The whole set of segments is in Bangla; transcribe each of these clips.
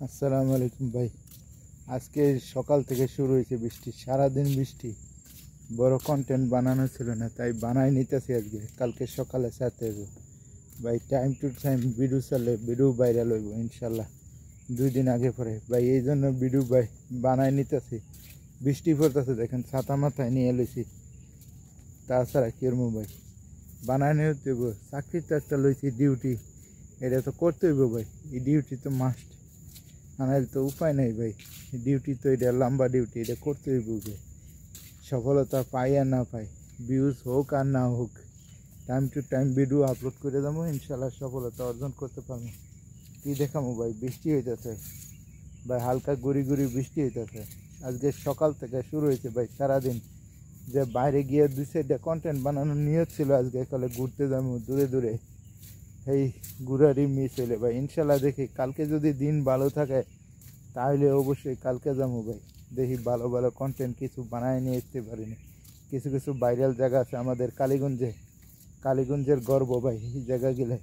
আসসালামু আলাইকুম ভাই। আজকে সকাল থেকে শুরু হয়েছে বৃষ্টি, সারাদিন বৃষ্টি। বড় কন্টেন্ট বানানো ছিল না, তাই বানাই নিতেছি আজকে। কালকে সকালে ছাড়তে হবে ভাই। টাইম টু টাইম ভিডিও চালে ভিডিও ভাইরাল হইব ইনশাল্লাহ 2 দিন আগে পরে ভাই। এই জন্য ভিডিও বানাই নিতেছি। বৃষ্টি পড়তেছে দেখেন, ছাতা মাথায় নিয়ে লইছি। তাছাড়া কিরম ভাই, বানাই নিতে হইব। চাকরির তো একটা লইছি ডিউটি, এটা তো করতে হইব ভাই। এই ডিউটি তো মাস্ট, আনার তো উপায় নেই ভাই। ডিউটি তো এটা লম্বা ডিউটি, এটা করতে হইব ভাই। সফলতা পাই আর না পাই, ভিউজ হোক আর না হোক, time to time video upload করে দেবো, ইনশাল্লাহ সফলতা অর্জন করতে পারবো। কী দেখাবো ভাই, বৃষ্টি হইতেছে ভাই, হালকা গুড়ি গুড়ি বৃষ্টি হইতেছে। আজকে সকাল থেকে শুরু হয়েছে ভাই সারাদিন। যে বাইরে গিয়ে 2 সাইডে কন্টেন্ট বানানোর নিয়ত ছিল, আজকে কালে ঘুরতে যাবো দূরে দূরে। এই ঘুরারই মিস হইলে ভাই, ইনশাল্লাহ দেখি কালকে যদি দিন ভালো থাকে তাহলে অবশ্যই কালকে যাবো ভাই। দেখি ভালো ভালো কন্টেন্ট কিছু বানায় নিয়ে আসতে পারিনি। কিছু কিছু ভাইরাল জায়গা আছে আমাদের কালীগঞ্জের গর্ব ভাই। এই জায়গা গেলে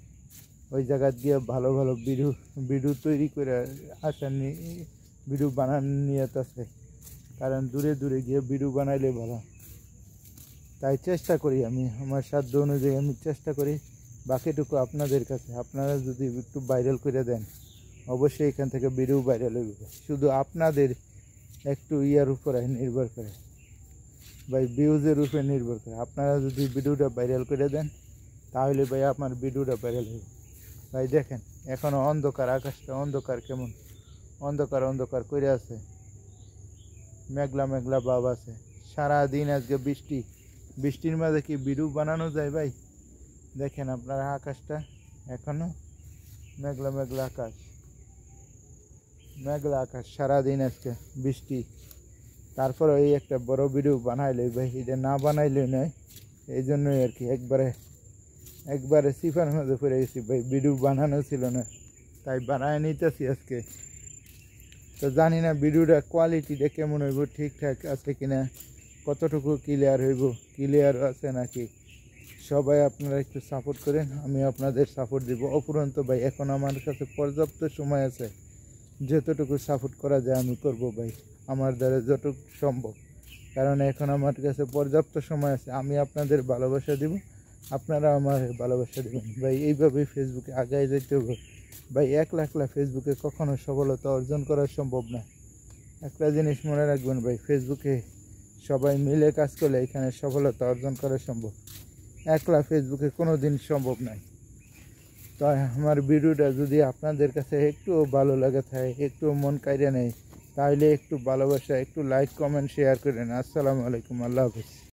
ওই জায়গা গিয়ে ভালো ভালো ভিডিও ভিডিও তৈরি করে আসার ভিডিও বানানোর নিয়ত আছে। কারণ দূরে দূরে গিয়ে ভিডিও বানাইলে ভালো, তাই চেষ্টা করি আমি আমার সাধ্য অনুযায়ী আমি চেষ্টা করি। বাকিটুকু আপনাদের কাছে, আপনারা যদি একটু ভাইরাল করে দেন অবশ্যই এখান থেকে ভিডিও ভাইরাল হবে। শুধু আপনাদের একটু ইয়ার উপরে নির্ভর করে ভাই, ভিউজের উপরে নির্ভর করে। আপনারা যদি ভিডিওটা ভাইরাল করে দেন তাহলে ভাই আমার ভিডিওটা ভাইরাল হবে ভাই। দেখেন এখনও অন্ধকার, আকাশটা অন্ধকার, কেমন অন্ধকার অন্ধকার করে আছে, মেঘলা মেঘলা ভাব আছে। সারাদিন আজকে বৃষ্টি, বৃষ্টির মাঝে কি ভিডিও বানানো যায় ভাই? দেখেন আপনারা আকাশটা, এখনো মেঘলা মেঘলা আকাশ, মেঘলা আকাশ, সারাদিন আজকে বৃষ্টি। তারপরে এই একটা বড় ভিডিও বানাইলে ভাই, এটা না বানাইলে নয়। এই জন্যই আর কি একবারে সিফার মধ্যে পড়ে গেছি ভাই, ভিডিও বানানো ছিল না, তাই বানায় নিতেছি আজকে। তো জানি না ভিডিওটা কোয়ালিটিটা কেমন হইব, ঠিকঠাক আছে কিনা, কতটুকু ক্লিয়ার হইব, ক্লিয়ার আছে নাকি। সবাই আপনারা একটু সাপোর্ট করেন, আমি আপনাদের সাপোর্ট দিব। অপুরন্ত ভাই এখন আমার কাছে পর্যাপ্ত সময় আছে, যতটুকু সাপোর্ট করা যায় আমি করব ভাই, আমার দ্বারা যতটুকু সম্ভব। কারণ এখন আমার কাছে পর্যাপ্ত সময় আছে, আমি আপনাদের ভালোবাসা দিব, আপনারা আমার ভালোবাসা দেবেন ভাই। এইভাবেই ফেসবুকে আগায় যেতে হবে ভাই। একলা ফেসবুকে কখনো সফলতা অর্জন করা সম্ভব না। একটা জিনিস মনে রাখবেন ভাই, ফেসবুকে সবাই মিলে কাজ করলে এখানে সফলতা অর্জন করা সম্ভব। একলা ফেসবুকে কোনো দিন সম্ভব নয়। তো আমার ভিডিওটা যদি আপনাদের কাছে একটু ভালো লাগে থাকে, একটু মন কাইরা নেয়, তাহলে একটু ভালোবাসা, একটু লাইক কমেন্ট শেয়ার করেন। আসসালামু আলাইকুম, আল্লাহ হাফিজ।